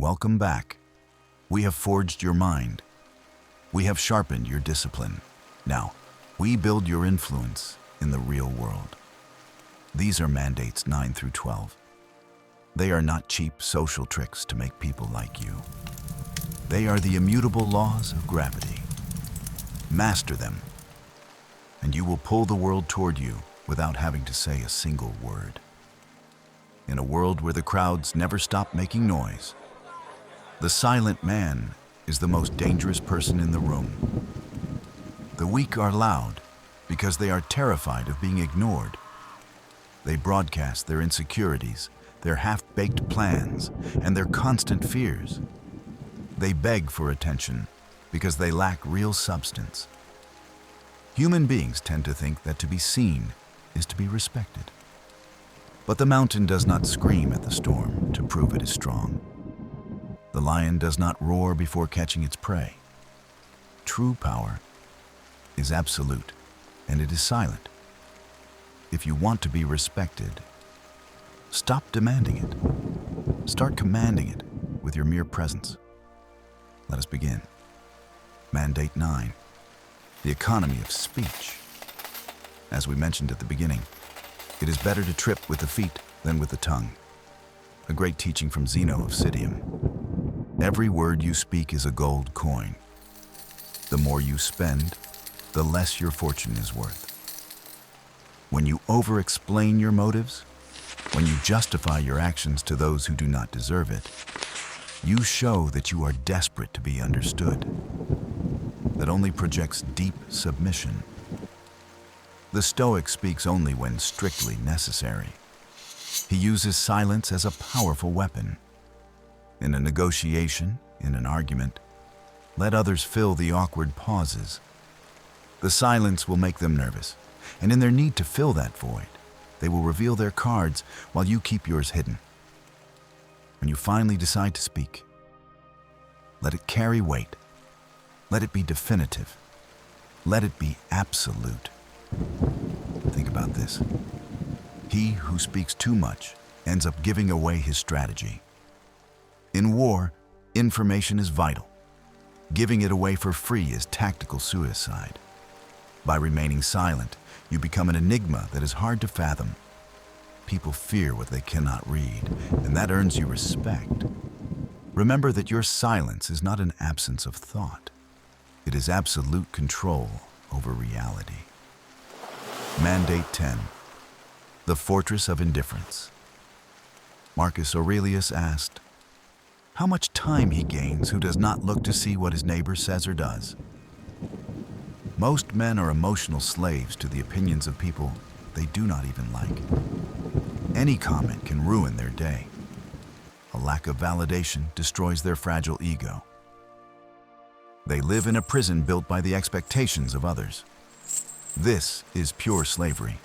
Welcome back. We have forged your mind. We have sharpened your discipline. Now, we build your influence in the real world. These are mandates 9 through 12. They are not cheap social tricks to make people like you. They are the immutable laws of gravity. Master them, and you will pull the world toward you without having to say a single word. In a world where the crowds never stop making noise, the silent man is the most dangerous person in the room. The weak are loud because they are terrified of being ignored. They broadcast their insecurities, their half-baked plans, and their constant fears. They beg for attention because they lack real substance. Human beings tend to think that to be seen is to be respected. But the mountain does not scream at the storm to prove it is strong. The lion does not roar before catching its prey. True power is absolute, and it is silent. If you want to be respected, stop demanding it. Start commanding it with your mere presence. Let us begin. Mandate 9, the economy of speech. As we mentioned at the beginning, it is better to trip with the feet than with the tongue. A great teaching from Zeno of Citium. Every word you speak is a gold coin. The more you spend, the less your fortune is worth. When you over-explain your motives, when you justify your actions to those who do not deserve it, you show that you are desperate to be understood. That only projects deep submission. The Stoic speaks only when strictly necessary. He uses silence as a powerful weapon. In a negotiation, in an argument, let others fill the awkward pauses. The silence will make them nervous, and in their need to fill that void, they will reveal their cards while you keep yours hidden. When you finally decide to speak, let it carry weight. Let it be definitive. Let it be absolute. Think about this. He who speaks too much ends up giving away his strategy. In war, information is vital. Giving it away for free is tactical suicide. By remaining silent, you become an enigma that is hard to fathom. People fear what they cannot read, and that earns you respect. Remember that your silence is not an absence of thought. It is absolute control over reality. Mandate 10, the Fortress of Indifference. Marcus Aurelius asked, how much time he gains who does not look to see what his neighbor says or does. Most men are emotional slaves to the opinions of people they do not even like. Any comment can ruin their day. A lack of validation destroys their fragile ego. They live in a prison built by the expectations of others. This is pure slavery.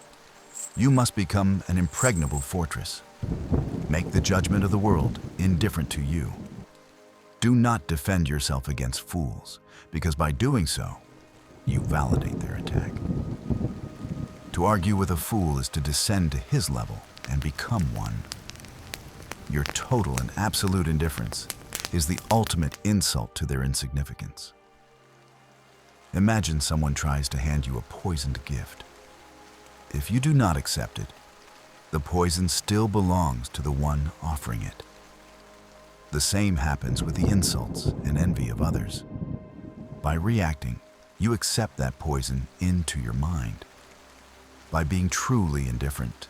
You must become an impregnable fortress. Make the judgment of the world indifferent to you. Do not defend yourself against fools, because by doing so, you validate their attack. To argue with a fool is to descend to his level and become one. Your total and absolute indifference is the ultimate insult to their insignificance. Imagine someone tries to hand you a poisoned gift. If you do not accept it, the poison still belongs to the one offering it. The same happens with the insults and envy of others. By reacting, you accept that poison into your mind. By being truly indifferent,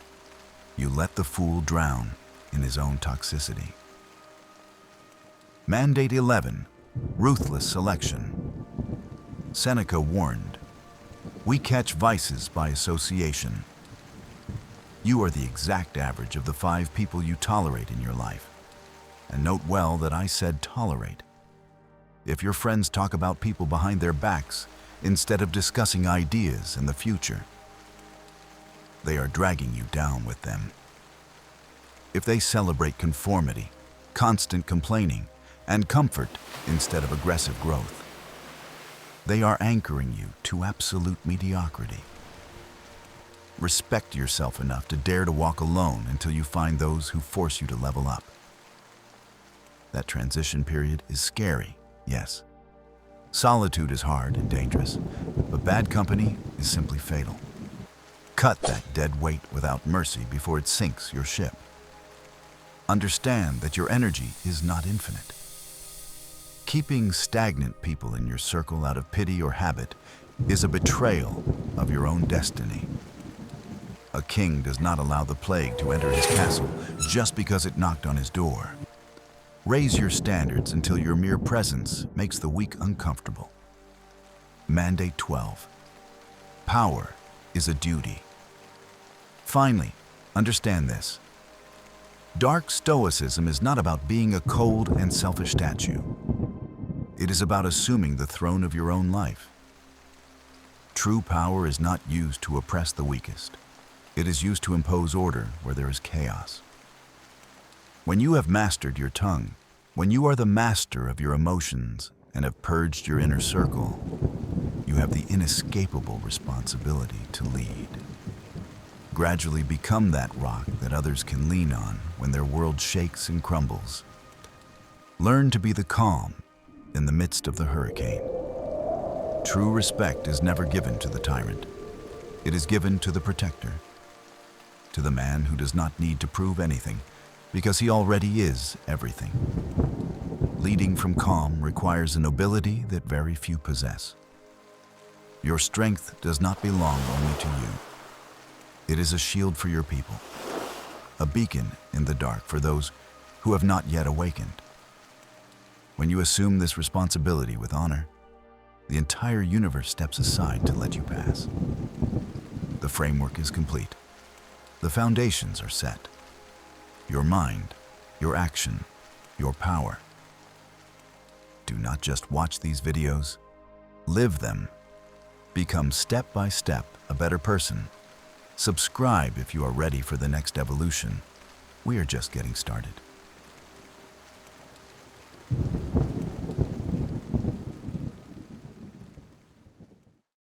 you let the fool drown in his own toxicity. Mandate 11, Ruthless Selection. Seneca warned, we catch vices by association. You are the exact average of the 5 people you tolerate in your life. And note well that I said tolerate. If your friends talk about people behind their backs instead of discussing ideas and the future, they are dragging you down with them. If they celebrate conformity, constant complaining, and comfort instead of aggressive growth, they are anchoring you to absolute mediocrity. Respect yourself enough to dare to walk alone until you find those who force you to level up. That transition period is scary, yes. Solitude is hard and dangerous, but bad company is simply fatal. Cut that dead weight without mercy before it sinks your ship. Understand that your energy is not infinite. Keeping stagnant people in your circle out of pity or habit is a betrayal of your own destiny. A king does not allow the plague to enter his castle just because it knocked on his door. Raise your standards until your mere presence makes the weak uncomfortable. Mandate 12. Power is a duty. Finally, understand this. Dark Stoicism is not about being a cold and selfish statue. It is about assuming the throne of your own life. True power is not used to oppress the weakest. It is used to impose order where there is chaos. When you have mastered your tongue, when you are the master of your emotions and have purged your inner circle, you have the inescapable responsibility to lead. Gradually become that rock that others can lean on when their world shakes and crumbles. Learn to be the calm in the midst of the hurricane. True respect is never given to the tyrant. It is given to the protector, to the man who does not need to prove anything, because he already is everything. Leading from calm requires a nobility that very few possess. Your strength does not belong only to you. It is a shield for your people, a beacon in the dark for those who have not yet awakened. When you assume this responsibility with honor, the entire universe steps aside to let you pass. The framework is complete. The foundations are set. Your mind, your action, your power. Do not just watch these videos, live them. Become step by step a better person. Subscribe if you are ready for the next evolution. We are just getting started.